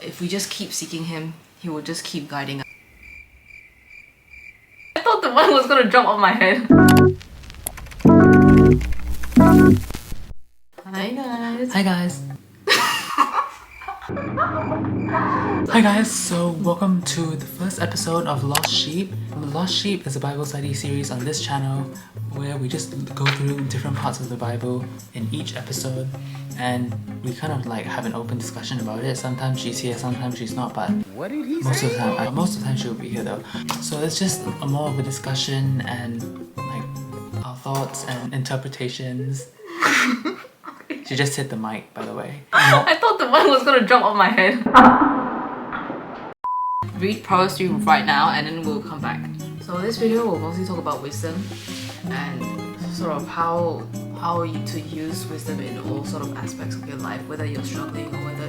if we just keep seeking Him, He will just keep guiding us. I thought the one was gonna drop on my head. Hi guys. Hi guys. Hi guys, so welcome to the first episode of Lost Sheep. Lost Sheep is a Bible study series on this channel where we just go through different parts of the Bible in each episode, and we kind of like have an open discussion about it. Sometimes she's here, sometimes she's not, but most of the time she'll be here though. So it's just more of a discussion and like our thoughts and interpretations. She just hit the mic, by the way. I thought the one was gonna drop on my head. Read Proverbs 3 right now and then we'll come back. So this video will mostly talk about wisdom and sort of how to use wisdom in all sort of aspects of your life, whether you're struggling or whether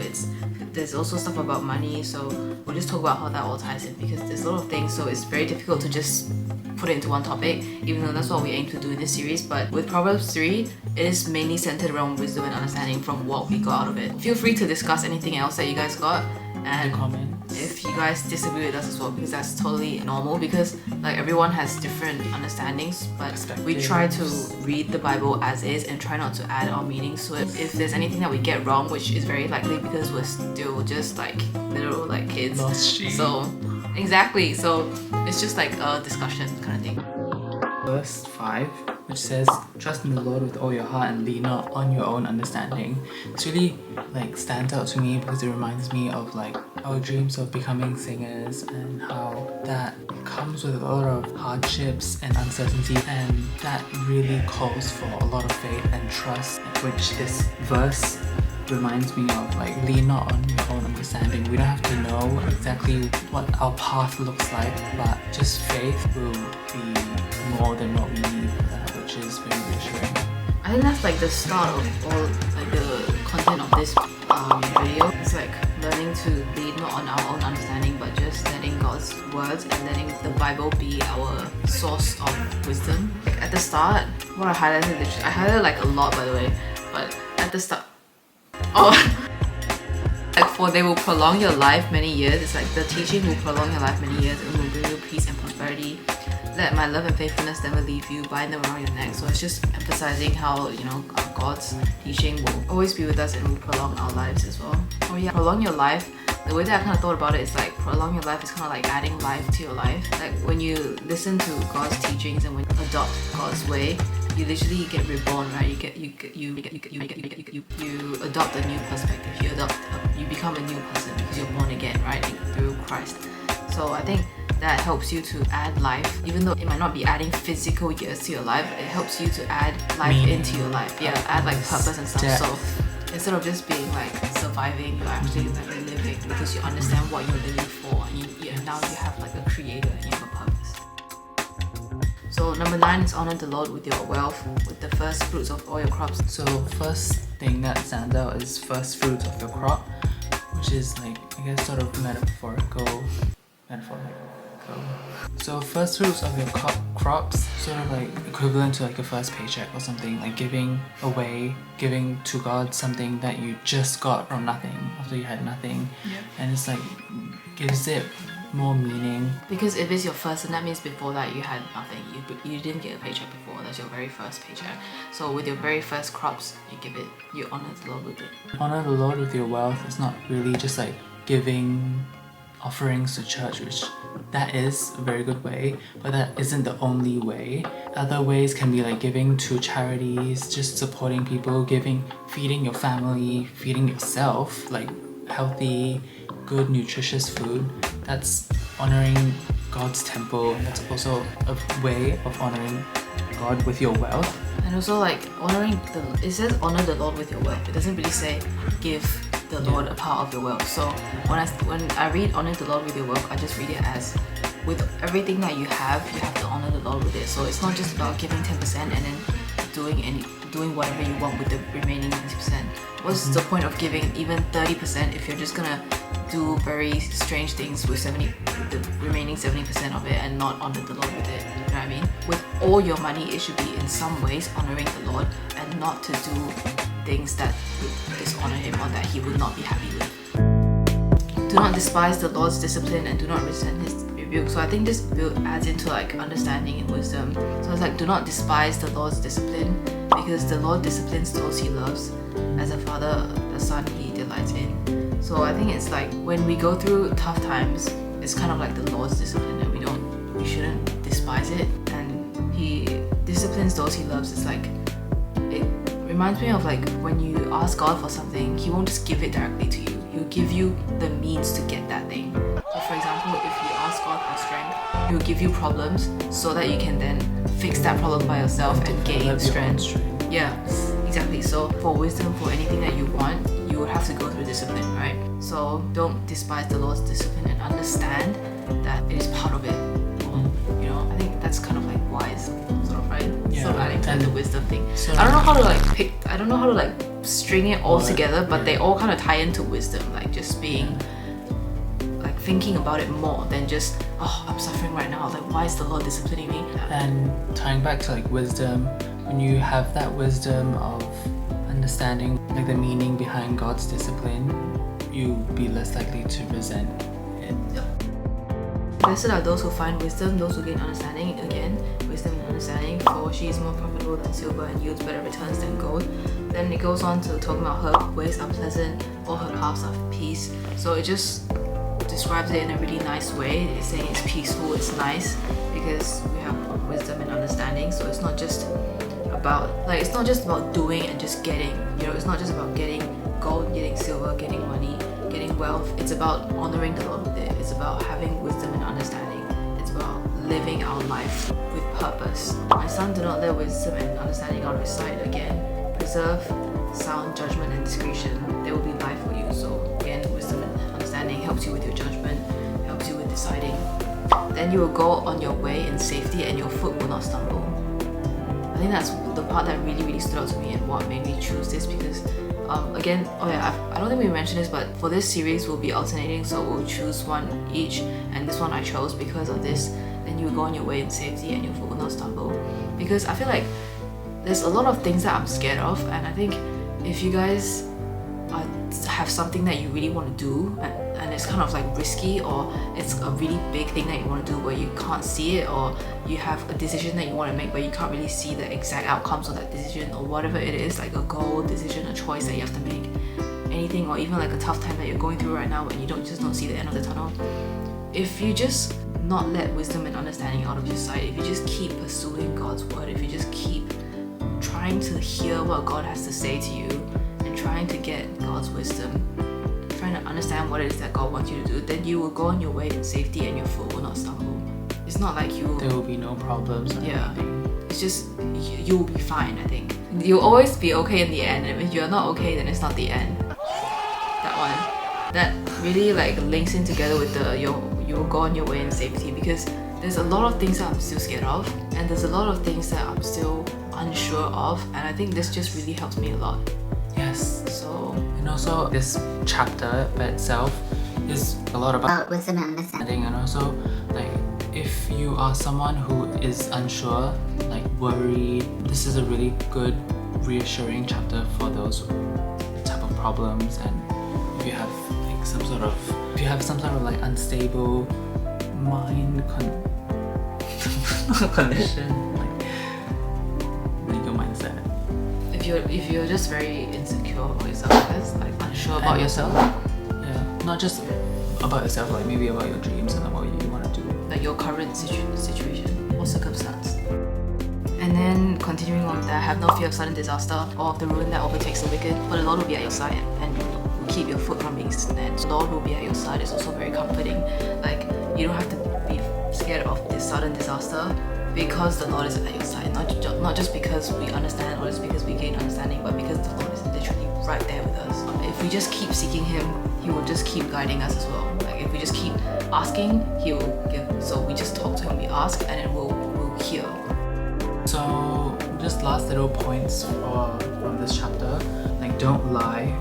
there's also stuff about money. So we'll just talk about how that all ties in, because there's a lot of things, so it's very difficult to just put it into one topic, even though that's what we aim to do in this series. But with Proverbs 3, it is mainly centered around wisdom and understanding from what we got out of it. Feel free to discuss anything else that you guys got, and comments. If you guys disagree with us as well, because that's totally normal, because like everyone has different understandings, but we try to read the Bible as is and try not to add our meanings to it. If there's anything that we get wrong, which is very likely because we're still just like little like kids, Lost sheep. So exactly, so it's just like a discussion kind of thing. Verse 5, which says, "Trust in the Lord with all your heart and lean not on your own understanding." It's really like stands out to me because it reminds me of like our dreams of becoming singers and how that comes with a lot of hardships and uncertainty, and that really calls for a lot of faith and trust, which this verse reminds me of. Like, lean not on your own understanding. We don't have to know exactly what our path looks like, but just faith will be more than what we need for that, which is very reassuring. I think that's like the start of all like the content of this video. It's like learning to lean not on our own understanding, but just letting God's words and letting the Bible be our source of wisdom. Like at the start, what I highlighted like a lot, by the way, but at the start, like, for they will prolong your life many years. It's like the teaching will prolong your life many years and will bring you peace and prosperity. Let my love and faithfulness never leave you, bind them around your neck. So it's just emphasizing how, you know, God's teaching will always be with us and will prolong our lives as well. Oh yeah, prolong your life. The way that I kind of thought about it is like prolong your life is kind of like adding life to your life. Like when you listen to God's teachings and when you adopt God's way, you literally get reborn, right? You adopt a new perspective. You become a new person because you're born again, right? Through Christ. So I think that helps you to add life, even though it might not be adding physical years to your life. It helps you to add life into your life. Yeah, add like purpose and stuff. So instead of just being like surviving, you're actually like living, because you understand what you're living for, and now you have like a creator and you have a purpose. So number 9 is honor the Lord with your wealth, with the first fruits of all your crops. So first thing that stands out is first fruits of your crop, which is like, I guess, sort of metaphorical. So first fruits of your crops, sort of like equivalent to like your first paycheck or something, like giving to God something that you just got from nothing after you had nothing. Yep. And it's like gives it more meaning. Because if it's your first, and that means before that you had nothing, you didn't get a paycheck before. That's your very first paycheck. So with your very first crops, you honor the Lord with it. Honor the Lord with your wealth. It's not really just like giving offerings to church, which that is a very good way, but that isn't the only way. Other ways can be like giving to charities, just supporting people, feeding your family, feeding yourself, like healthy, good, nutritious food. That's honoring God's temple, and that's also a way of honoring God with your wealth. And also like it says honor the Lord with your wealth. It doesn't really say give the Lord a part of your wealth. So when I read honor the Lord with your wealth, I just read it as with everything that you have to honor the Lord with it. So it's not just about giving 10% and then doing whatever you want with the remaining 90%. What's the point of giving even 30% if you're just gonna do very strange things with the remaining 70% of it and not honor the Lord with it? You know what I mean? With all your money, it should be in some ways honoring the Lord and not to do things that would dishonor him or that he would not be happy with. do not despise the Lord's discipline and do not resent his rebuke. So I think this adds into like understanding and wisdom. So it's like, do not despise the Lord's discipline, because the Lord disciplines those he loves, as a father the son he delights in. So I think it's like, when we go through tough times, it's kind of like the Lord's discipline, and we shouldn't despise it. And he disciplines those he loves. It's like, it reminds me of like when you ask God for something, he won't just give it directly to you. He'll give you the means to get that thing. So for example, if you ask God for strength, he'll give you problems so that you can then fix that problem by yourself and gain strength. Yeah, exactly. So for wisdom, for anything that you want, you would have to go through discipline, right? So don't despise the Lord's discipline and understand that it is part of it. You know, I think that's kind of like wise, sort of, right? Yeah, sort of adding to the wisdom thing. So I don't know how to like string it all together, but they all kind of tie into wisdom, like just being like thinking about it more than just, oh, I'm suffering right now, like why is the Lord disciplining me? And tying back to like wisdom, when you have that wisdom of understanding like the meaning behind God's discipline, you'll be less likely to resent it. Blessed are those who find wisdom, those who gain understanding. Again, wisdom and understanding, for she is more profitable than silver and yields better returns than gold. Then it goes on to talk about her ways are pleasant, all her paths are peace. So it just describes it in a really nice way. It's saying it's peaceful, it's nice, because we have wisdom and understanding. So it's not just about doing and just getting, you know, it's not just about getting gold, getting silver, getting money, getting wealth. It's about honoring the Lord with it. It's about having wisdom and understanding. It's about living our life with purpose. My son, do not let wisdom and understanding out of his sight. Again, preserve sound judgment and discretion. There will be life for you. So again, wisdom and understanding helps you with your judgment, helps you with deciding. Then you will go on your way in safety and your foot will not stumble. I think that's the part that really stood out to me and what made me choose this, because again, I don't think we mentioned this, but for this series we'll be alternating, so we'll choose one each, and this one I chose because of this. Then you will go on your way in safety and your foot will not stumble. Because I feel like there's a lot of things that I'm scared of, and I think if you guys have something that you really want to do and it's kind of like risky, or it's a really big thing that you want to do where you can't see it, or you have a decision that you want to make but you can't really see the exact outcomes of that decision, or whatever it is, like a goal, decision, a choice that you have to make, anything, or even like a tough time that you're going through right now and you don't see the end of the tunnel. If you just not let wisdom and understanding out of your sight, if you just keep pursuing God's word, if you just keep trying to hear what God has to say to you and trying to get God's wisdom, trying to understand what it is that God wants you to do, then you will go on your way in safety and your foot will not stumble. It's not like there will be no problems or anything. It's just you will be fine. I think you'll always be okay in the end, and if you're not okay, then it's not the end. That really like links in together with the you'll go on your way in safety, because there's a lot of things that I'm still scared of, and there's a lot of things that I'm still unsure of, and I think this just really helps me a lot. Yes. So, and also this chapter by itself is a lot about wisdom and understanding, and also like if you are someone who is unsure, like worried, this is a really good reassuring chapter for those type of problems. And if you have like some sort of like unstable mind condition, like legal mindset. If you're just very insecure about yourself, guys, like unsure about yourself. Yeah, not just about yourself, like maybe about your dreams and about what you want to do, like your current situation or circumstance. And then continuing on with that, have no fear of sudden disaster or of the ruin that overtakes the wicked, for the Lord will be at your side and will keep your foot from being snared. The Lord will be at your side is also very comforting. Like, you don't have to be scared of this sudden disaster, because the Lord is at your side. Not just because we understand or just because we gain understanding, but because the Lord is literally right there with us. If we just keep seeking Him, He will just keep guiding us as well. Like if we just keep asking, He will give. So we just talk to Him, we ask, and then we'll hear. So just last little points from this chapter, like don't lie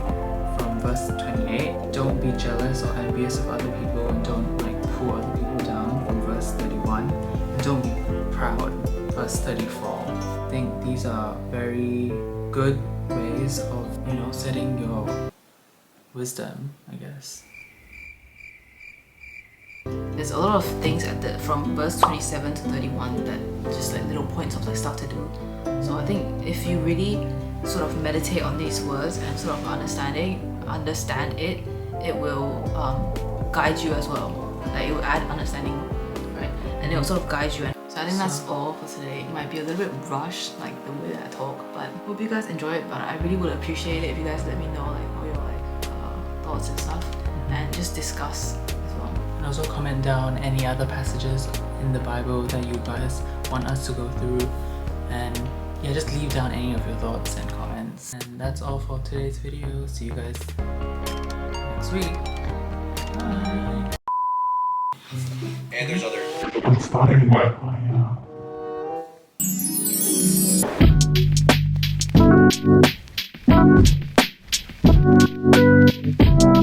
from verse 28, don't be jealous or envious of other people, and don't like pull other people down from verse 31, and don't be proud, verse 34. I think these are very good ways of, setting your wisdom, I guess. there's a lot of things from verse 27 to 31 that just like little points of like stuff to do. So I think if you really sort of meditate on these words and sort of understand it, it will guide you as well. Like it will add understanding, right? And it will sort of guide you. So I think that's all for today. It might be a little bit rushed, like the way that I talk, but hope you guys enjoy it. But I really would appreciate it if you guys let me know like all your like thoughts and stuff, and just discuss as well. And also comment down any other passages in the Bible that you guys want us to go through, and yeah, just leave down any of your thoughts and comments. And that's all for today's video. See you guys next week. Bye. And there's other. I'm starting with